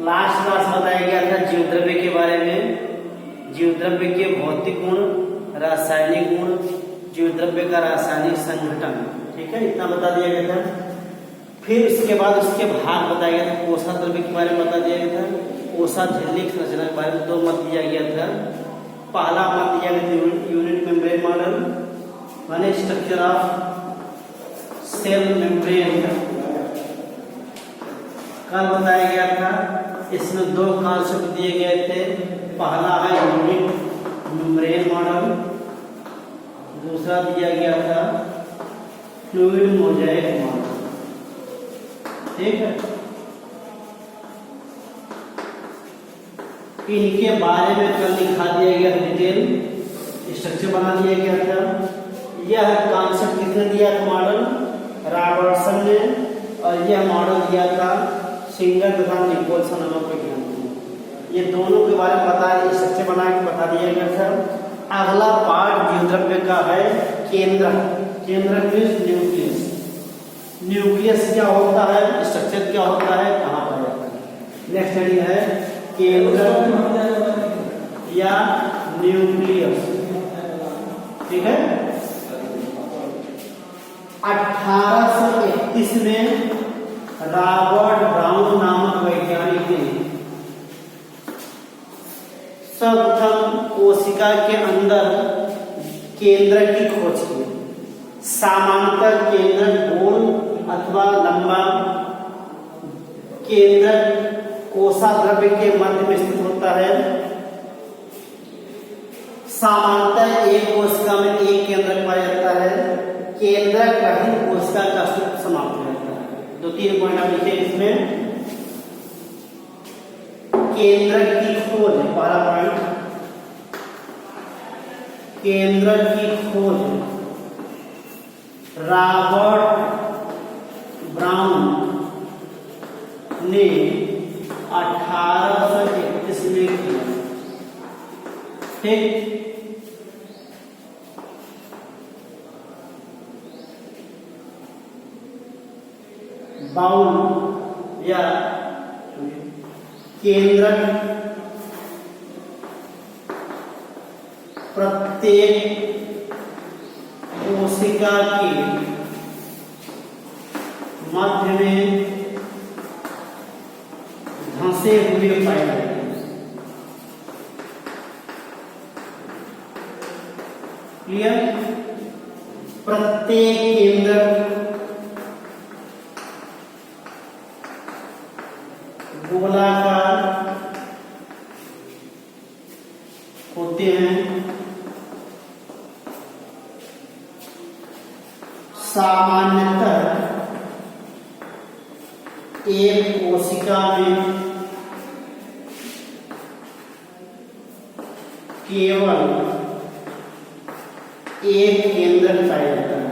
Last class बताया गया था जीवद्रव्य के बारे में, जीवद्रव्य के भौतिक गुण, रासायनिक गुण, जीवद्रव्य का रासायनिक संघटन। ठीक है, इतना बता दिया गया था। फिर उसके बाद उसके भाग बताया गया था। कोसा द्रव्य के बारे में बता दिया गया था, कोसा झिल्ली की संरचना के बारे में 2 मत दिया गया था। पहला मत दिया गया था यूनिट मेम्ब्रेन मॉडल, माने स्ट्रक्चर ऑफ सेल मेम्ब्रेन। कल बताया गया था, इसमें 2 कॉन्सेप्ट दिए गए थे। पहला है यूनिट मेम्ब्रेन मॉडल, दूसरा दिया गया था फ्लूइड मोज़ेक मॉडल। ठीक है, इनके बारे में कल लिखा दिया गया, डिटेल स्ट्रक्चर बना दिया गया था। यह कॉन्सेप्ट किसने दिया था? मॉडल रॉबर्टसन ने, और यह मॉडल दिया था सिंगर तथा निकोलसन नामक वैज्ञानिक। ये दोनों के बारे में स्ट्रक्चर बना के बता दिया गया था। अगला पार्ट जीवद्रव्य का है केंद्रक। केंद्रक मीन्स न्यूक्लियस। न्यूक्लियस क्या होता है, स्ट्रक्चर क्या होता है, कहाँ पर जाता है। नेक्स्ट हेडिंग है केंद्रक या न्यूक्लियस। ठीक है, 1831 में रॉबर्ट ब्राउन नामक वैज्ञानिक ने सर्वप्रथम कोशिका के अंदर केंद्रक की खोज की। सामान्यतः केंद्रक गोल अथवा लंबा केंद्रक कोसा द्रव्य के मध्य में स्थित होता है। सामान्यतः एक कोशिका में एक केंद्रक पाया जाता है। केंद्रक रहित कोशिका का अस्तित्व समाप्त हो जाता है। 2-3 पॉइंट आप लिखे इसमें। केंद्रक की खोज, पहला पॉइंट, केंद्रक की खोज रॉबर्ट ब्राउन ने 1831 में किया। ठीक, बाउल या केंद्रक प्रत्येक कोशिका के मध्य में धंसे हुए पाए जाते हैं। क्लियर? प्रत्येक केंद्रक गोलाकार होते हैं। सामान्यतः एक कोशिका में केवल एक केंद्रक पाया जाता है।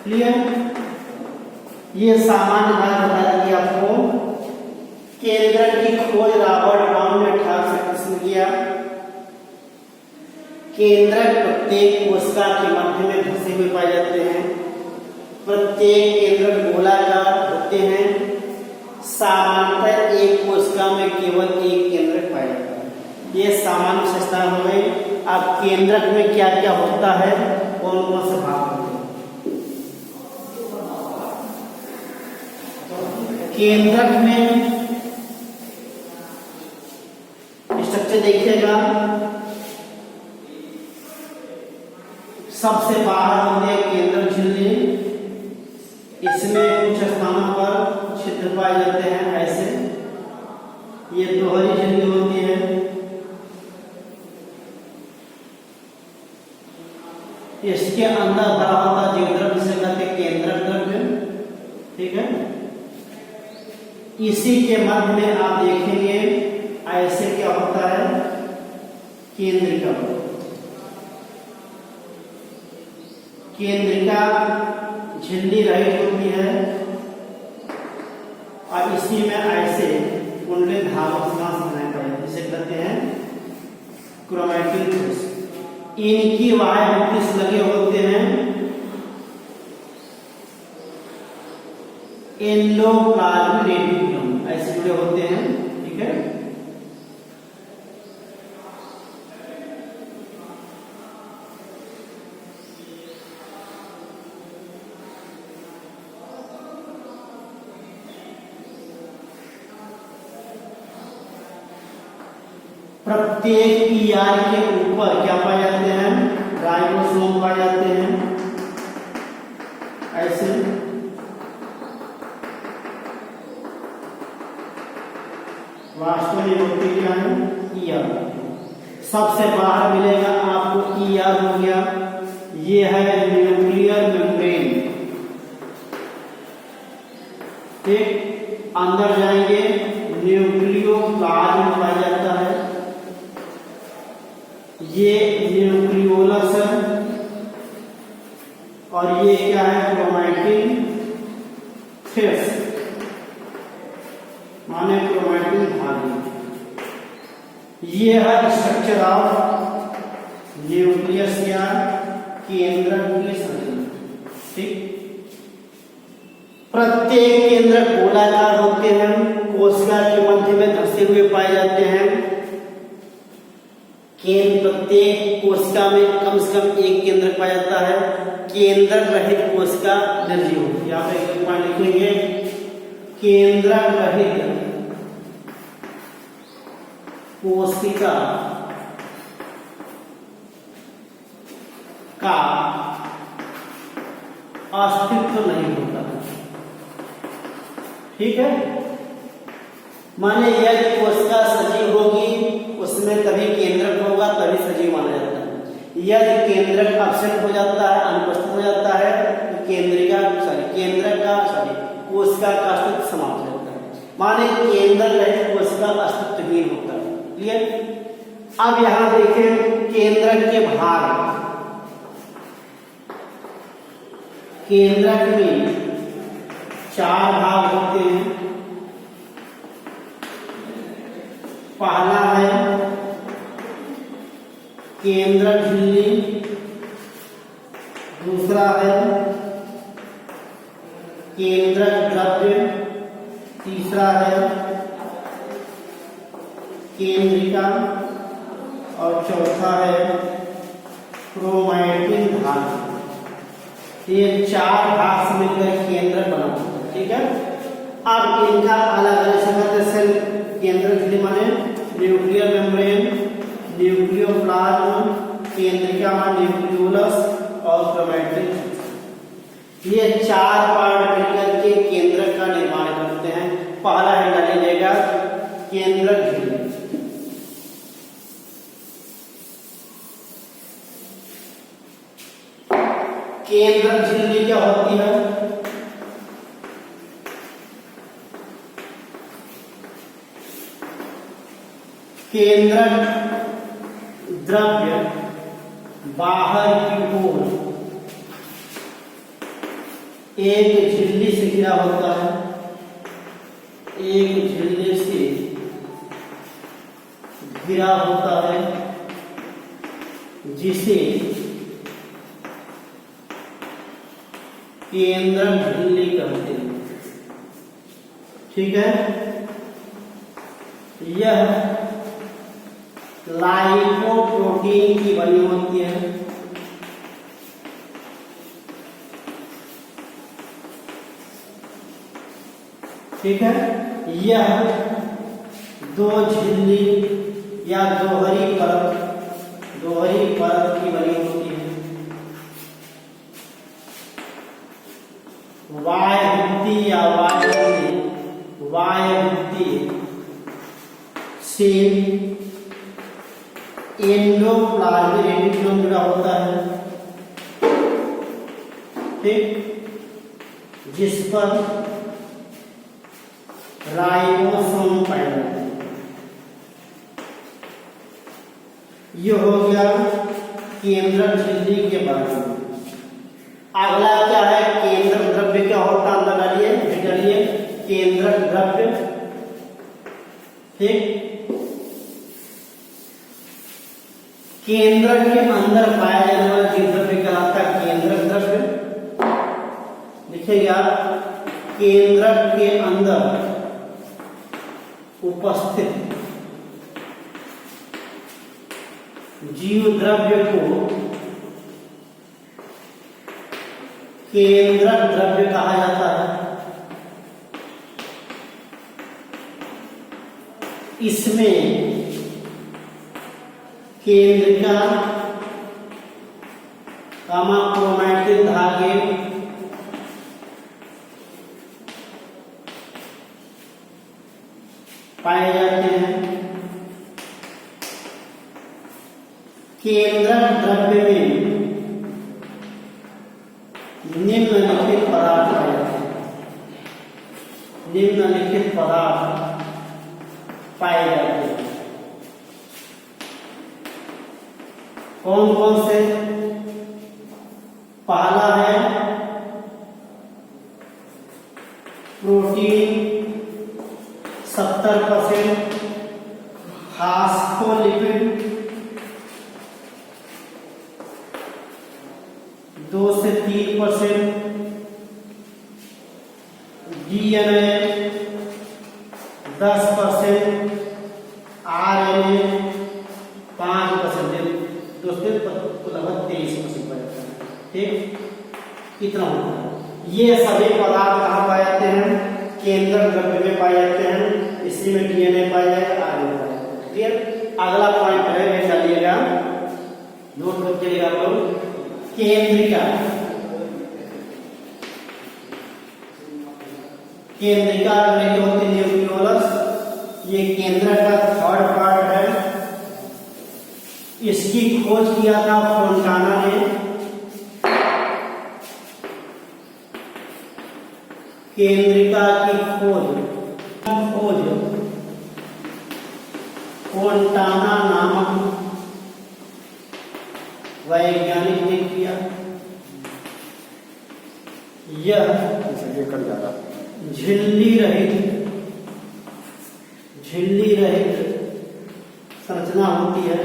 क्लियर? ये सामान्य बात बता दी आपको। केंद्रक की खोज रॉबर्ट ब्राउन ने 1831 में किया। केंद्रक प्रत्येक कोशिका के मध्य में धंसे हुए पाए जाते हैं। प्रत्येक केंद्रक गोलाकार होते हैं। सामान्यतः एक कोशिका में केवल एक केंद्रक पाया जाता है। ये सामान्य विशेषता हो गई। अब केंद्रक में क्या क्या होता है, कौन कौन से भाग होते हैं। केंद्रक में स्ट्रक्चर देखिएगा, सबसे बाहर होती है केंद्रक झिल्ली। इसमें कुछ स्थानों पर छिद्र पाए जाते हैं ऐसे। ये दोहरी झिल्ली होती है। इसके अंदर भरा होता जीवद्रव्य जिसे कहते हैं केंद्रक द्रव्य। ठीक है, इसी के मध्य में आप देखेंगे ऐसे क्या होता है, केंद्रिका। केंद्रिका झिल्ली रहित होती है और इसी में ऐसे कुंडली धावक बनाए गए हैं जिसे कहते हैं क्रोमैटिन। इनकी वाह्य लगे होते हैं एंडोप्लाज्मिक रेटिकुलम ऐसे जुड़े होते हैं। ठीक है, प्रत्येक ईआर के ऊपर क्या पाए जाते हैं? राइबोसोम पाए जाते हैं। ऐसे वास्तव में होती क्या है? ईआर। सबसे बाहर मिलेगा आपको ईआर हो गया, ये है न्यूक्लियर मेम्ब्रेन। ठीक, अंदर जाएंगे न्यूक्लियोप्लाज्म पाया जाता है, ये न्यूक्लियोलस है, और ये क्या है? क्रोमैटिन थ्रेड्स माने क्रोमैटिन धागे। ये है स्ट्रक्चर ऑफ न्यूक्लियस या केंद्रक की संरचना। ठीक, प्रत्येक केंद्रक गोलाकार होते हैं, कोशिका के मध्य में धंसे हुए पाए जाते हैं। प्रत्येक कोशिका में कम से कम एक केंद्र पाया जाता है। केंद्र रहित कोशिका निर्जीव होती है। यहाँ पे एक पॉइंट लिखेंगे, केंद्र रहित कोशिका का अस्तित्व नहीं होता। ठीक है, माने यदि कोशिका सजीव होगी उसमें तभी केंद्रक होगा, तभी सजीव माना जाता है। यदि केंद्रक एब्सेंट हो जाता है, अनुपस्थित हो जाता है, तो कोशिका का अस्तित्व समाप्त हो जाता है। माने केंद्र रहित कोशिका अस्तित्वहीन होता है। क्लियर? अब यहां देखें केंद्रक के भाग। केंद्रक में 4 भाग होते हैं। पहला है केंद्रक झिल्ली, दूसरा है केंद्रक द्रव्य, तीसरा है केंद्रिका, और चौथा है क्रोमैटिन भाग। ये 4 भाग से मिलकर केंद्रक बना। ठीक है, अब इनका अलग अलग शब्द सेल केंद्रक झिल्ली माने न्यूक्लियर मेम्ब्रेन, न्यूक्लियोप्लाज्म, केंद्रिका माने न्यूक्लियोलस, और क्रोमैटिन। ये 4 पार्ट मिलकर के केंद्रक का निर्माण करते हैं। पहला है डाल लीजिएगा केंद्रक झिल्ली। केंद्रक झिल्ली क्या होती है? केंद्रक द्रव्य बाहर की ओर एक झिल्ली से घिरा होता है, एक झिल्ली से घिरा होता है, जिसे केंद्रक झिल्ली कहते हैं। ठीक है, यह लाइपोप्रोटीन की बनी होती है। ठीक है, यह 2 झिल्ली या दोहरी परत की बनी होती है। वायभित्ति या वायभित्ति से एंडोप्लाज्मिक रेटिकुलम जुड़ा होता है। ठीक, जिस पर राइबोसोम पाए जाते हैं। यह हो गया केंद्रक झिल्ली के बारे में। अगला क्या है? केंद्रक द्रव्य क्या होता है? अंदर डालिए केंद्रक द्रव्य। ठीक, केंद्रक के अंदर पाया जाने वाला जीव द्रव्य कहलाता है केंद्रक द्रव्य। लिखिए आप केंद्रक के अंदर उपस्थित जीव द्रव्य को केंद्रक द्रव्य कहा जाता है। इसमें केंद्रिका क्रोमैटिन धागे पाए जाते हैं। केंद्रक द्रव्य में निम्नलिखित पदार्थ पाए जाते हैं। निम्नलिखित पदार्थ पाए जाते हैं। कौन कौन से? पहला है प्रोटीन 70%, फास्फोलिपिड 2 से 3%, डीएनए 10%, आरएनए 5%, दोस्तों लगभग 23% पाया जाता है। ठीक, कितना होता है? ये सभी पदार्थ कहाँ पाए जाते हैं? केंद्रक द्रव्य में पाए जाते हैं। इसी में डीएनए पाया जाएगा, आरएनए पाया जाएगा। क्लियर? अगला पॉइंट है, वे डालिएगा, नोट रखिएगा आप लोग। केंद्रिका, केंद्रिका होती है न्यूक्लियोलस। ये केंद्रक का थर्ड पार्ट है। इसकी खोज किया था फोंटाना ने। केंद्रिका की खोज फोंटाना नामक वैज्ञानिक ने किया। यह झिल्ली रहित संरचना होती है।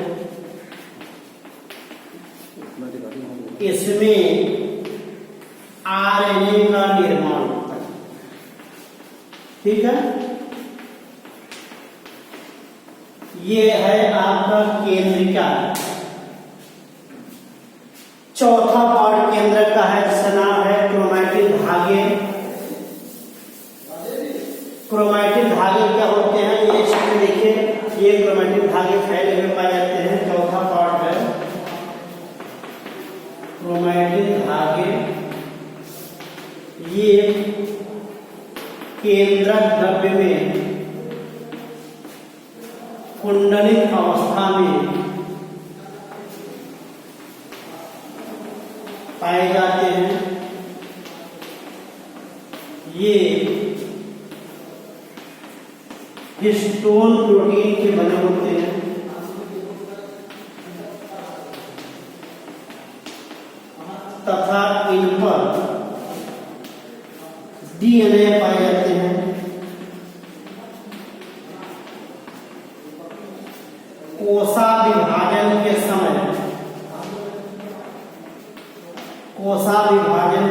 इसमें आरएनए का निर्माण होता है। ठीक है, ये है आपका केंद्रिका। चौथा पार्ट केंद्रक का है, जिसका नाम है क्रोमैटिन धागे। क्रोमैटिन धागे क्या होते हैं? ये चित्र देखिए, ये क्रोमैटिन धागे फैले हुए पाए जाते हैं। चौथा पार्ट है क्रोमैटिन धागे। ये केंद्रक द्रव्य में कुंडलित अवस्था में पाए जाते हैं। ये हिस्टोन प्रोटीन के बने होते हैं। तथा इन पर डीएनए पाए जाते हैं। कोशा विभाजन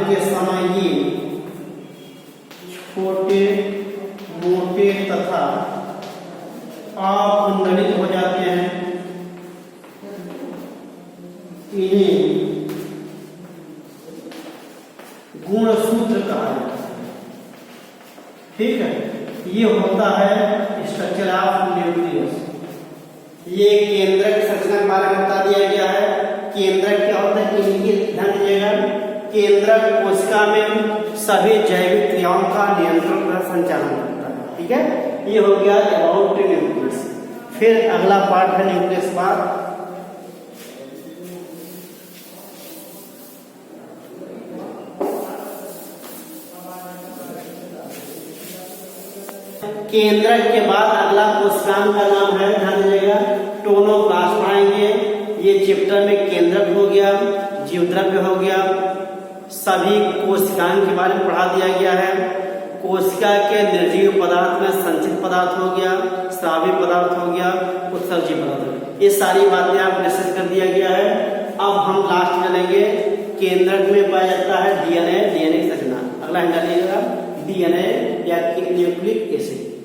के समय ये छोटे मोटे तथा अकुंडलित हो जाते हैं। इन्हें गुणसूत्र कहा जाता है। ठीक है, ये होता है स्ट्रक्चर ऑफ न्यूक्लियस। ये केंद्रक संरचना के बारे में बता दिया गया है। केंद्रक क्या होता है? इनकी ध्यान दीजिएगा। केंद्रक कोशिका में सभी जैविक क्रियाओं का नियंत्रण का संचालन करता है। ठीक है, ये हो गया अबाउट न्यूक्लियस। फिर अगला पार्ट है न्यूक्लियस बाद। केंद्रक के बाद अगला कोशिकांग का नाम है, ध्यान दीजिएगा, टोनोप्लास्ट आएंगे। ये चैप्टर में केंद्रक हो गया, जीवद्रव्य हो गया, सभी कोशिकांग के बारे में पढ़ा दिया गया है। कोशिका के निर्जीव पदार्थ में संचित पदार्थ हो गया, स्रावी पदार्थ हो गया, उत्सर्जित पदार्थ। ये सारी बातें आप डिस्कस कर दिया गया है। अब हम लास्ट में लेंगे केंद्रक में पाया जाता है डीएनए की संरचना। अगला डालिएगा डीएनए या न्यूक्लिक एसिड।